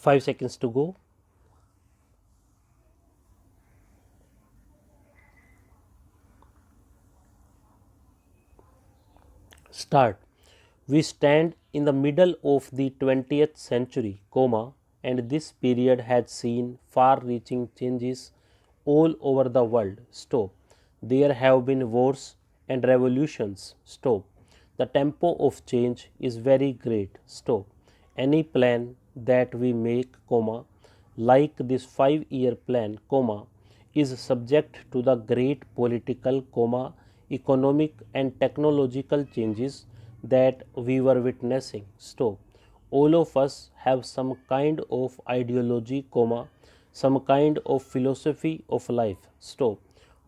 5 seconds to go. Start. We stand in the middle of the 20th century, and this period had seen far-reaching changes all over the world. Stop. There have been wars and revolutions. Stop. The tempo of change is very great. Stop. Any plan that we make, like this 5-year plan, is subject to the great political, economic and technological changes that we were witnessing. Stop. All of us have some kind of ideology, some kind of philosophy of life. Stop.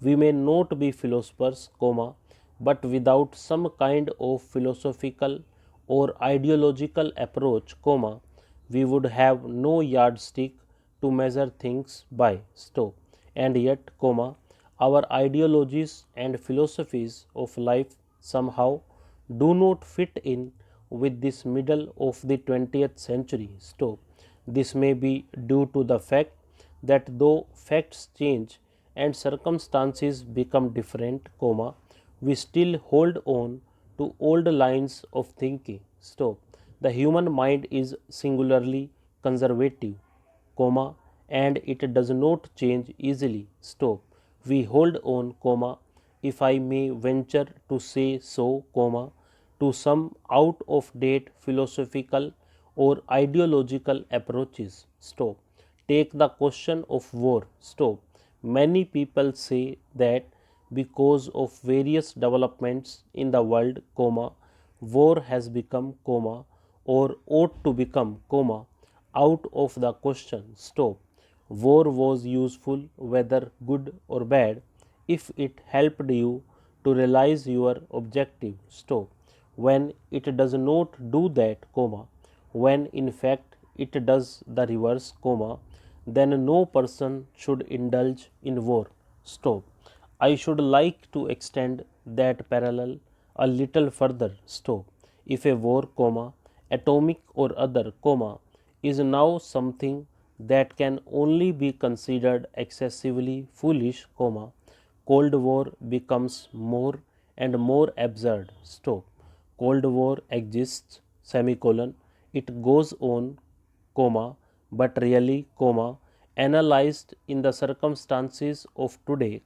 We may not be philosophers, but without some kind of philosophical or ideological approach, we would have no yardstick to measure things by. Stop. And yet, our ideologies and philosophies of life somehow do not fit in with this middle of the 20th century. Stop. This may be due to the fact that though facts change and circumstances become different, we still hold on to old lines of thinking. Stop. The human mind is singularly conservative, and it does not change easily. Stop. We hold on, if I may venture to say so, to some out of date philosophical or ideological approaches. Stop. Take the question of war. Stop. Many people say that because of various developments in the world, war has become, or ought to become, out of the question. Stop. War was useful, whether good or bad, if it helped you to realize your objective. Stop. When it does not do that, when in fact it does the reverse, then no person should indulge in war. Stop. I should like to extend that parallel a little further. Stop. If a war, atomic or other, is now something that can only be considered excessively foolish, Cold War becomes more and more absurd. Stop. Cold War exists, it goes on, but really, analyzed in the circumstances of today,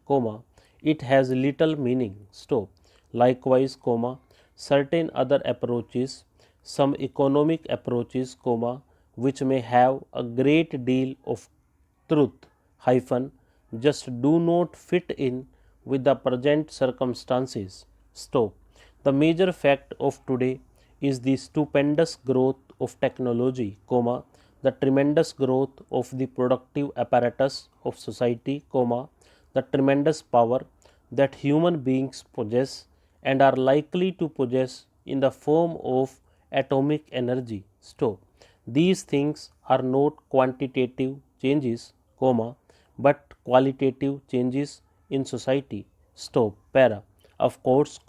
it has little meaning. Stop. Likewise, certain other approaches, some economic approaches, which may have a great deal of truth, just do not fit in with the present circumstances. Stop. The major fact of today is the stupendous growth of technology, the tremendous growth of the productive apparatus of society, the tremendous power that human beings possess and are likely to possess in the form of atomic energy. Stop. These things are not quantitative changes, but qualitative changes in society. Stop. Para. Of course,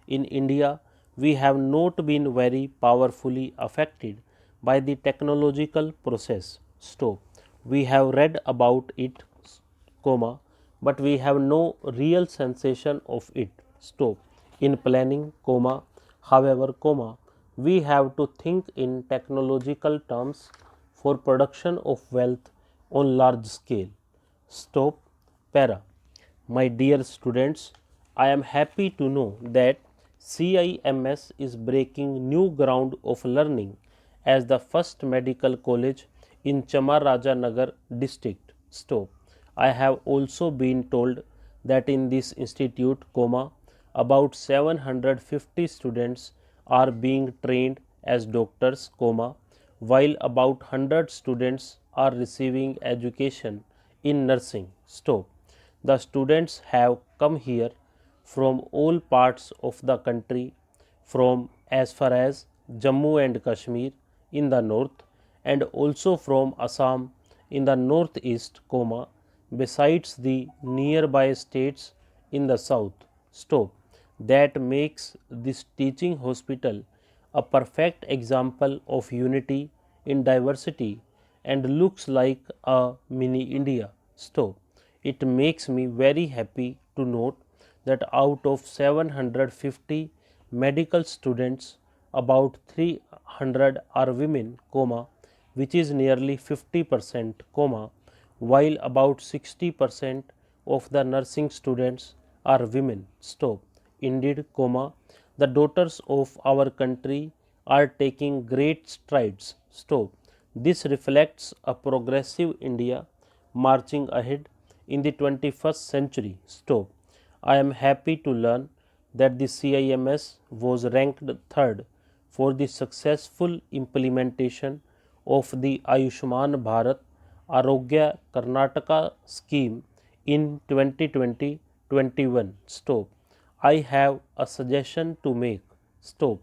in India we have not been very powerfully affected by the technological process. Stop. We have read about it, but we have no real sensation of it. Stop. In planning, however, we have to think in technological terms for production of wealth on large scale. Stop. Para. My dear students, I am happy to know that CIMS is breaking new ground of learning as the first medical college in Chamarajanagar district. Stop. I have also been told that in this institute, about 750 students are being trained as doctors, while about 100 students are receiving education in nursing. Stop. The students have come here from all parts of the country, from as far as Jammu and Kashmir in the north and also from Assam in the northeast, besides the nearby states in the south. Stop. That makes this teaching hospital a perfect example of unity in diversity and looks like a mini India. Stop. It makes me very happy to note that out of 750 medical students, about 300 are women, which is nearly 50%, while about 60% of the nursing students are women. Stop. Indeed, the daughters of our country are taking great strides. Stop. This reflects a progressive India marching ahead in the 21st century. Stop. I am happy to learn that the CIMS was ranked third for the successful implementation of the Ayushman Bharat Arogya Karnataka scheme in 2020-21. Stop. I have a suggestion to make. Stop.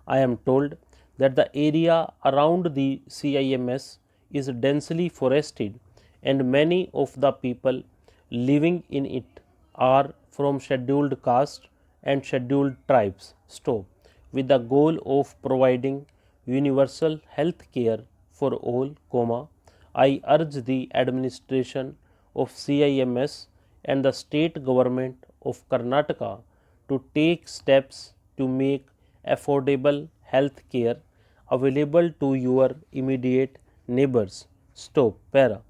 I am told that the area around the CIMS is densely forested and many of the people living in it are from scheduled caste and scheduled tribes. Stop. With the goal of providing universal health care for all, I urge the administration of CIMS and the state government of Karnataka to take steps to make affordable health care available to your immediate neighbors. Stop. Para.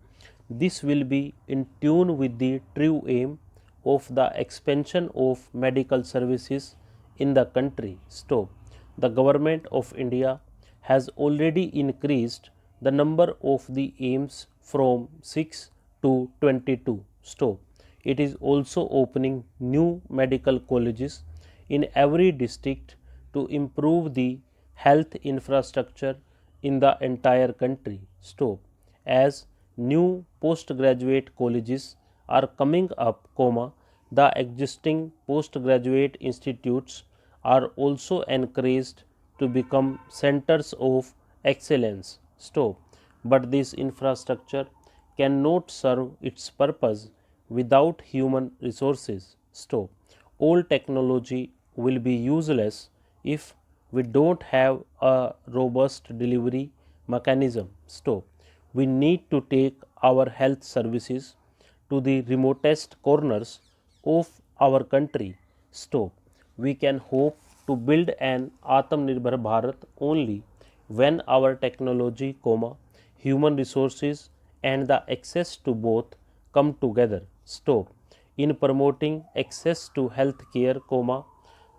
This will be in tune with the true aim of the expansion of medical services in the country. Stop. The government of India has already increased the number of the aims from 6 to 22. Stop. It is also opening new medical colleges in every district to improve the health infrastructure in the entire country. Stop. As new postgraduate colleges are coming up, the existing postgraduate institutes are also encouraged to become centers of excellence. Stop. But this infrastructure cannot serve its purpose without human resources. Stop. All technology will be useless if we don't have a robust delivery mechanism. Stop. We need to take our health services to the remotest corners of our country. Stop. We can hope to build an Atmanirbhar Bharat only when our technology, human resources and the access to both come together. Stop. In promoting access to health care,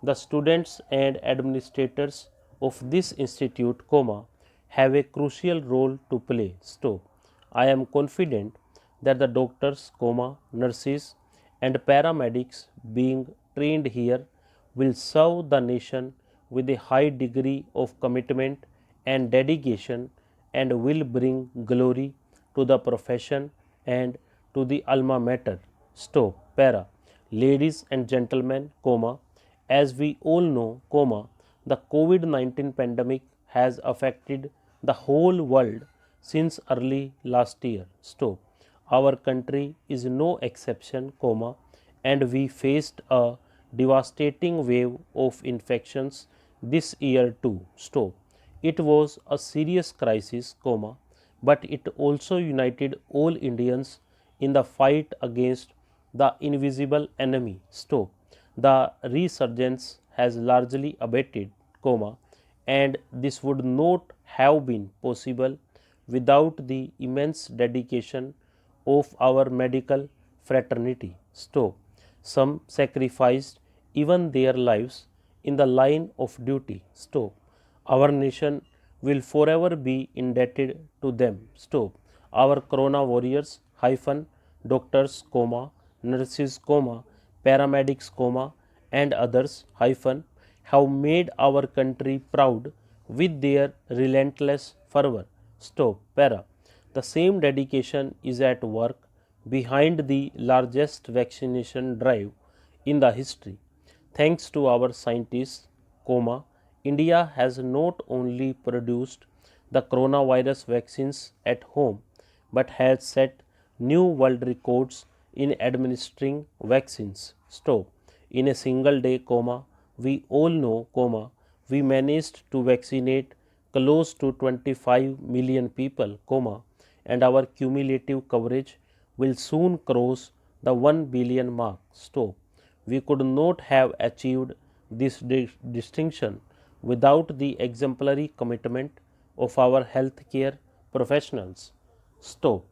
the students and administrators of this institute, have a crucial role to play. Stop. I am confident that the doctors, nurses and paramedics being trained here will serve the nation with a high degree of commitment and dedication and will bring glory to the profession and to the alma mater. Stop. Para. Ladies and gentlemen, as we all know, the COVID-19 pandemic has affected the whole world since early last year. Stop. Our country is no exception, and we faced a devastating wave of infections this year too. Stop. It was a serious crisis, but it also united all Indians in the fight against the invisible enemy. Stop. The resurgence has largely abated, and this would not have been possible without the immense dedication of our medical fraternity. Stop. Some sacrificed even their lives in the line of duty. Stop. Our nation will forever be indebted to them. Stop. Our corona warriors doctors, nurses, paramedics, and others have made our country proud with their relentless fervor. Stop. Para. The same dedication is at work behind the largest vaccination drive in the history. Thanks to our scientists, India has not only produced the coronavirus vaccines at home but has set new world records in administering vaccines. Stop. In a single day, we all know, we managed to vaccinate close to 25 million people, and our cumulative coverage will soon cross the 1 billion mark. Stop. We could not have achieved this distinction without the exemplary commitment of our healthcare professionals. Stop.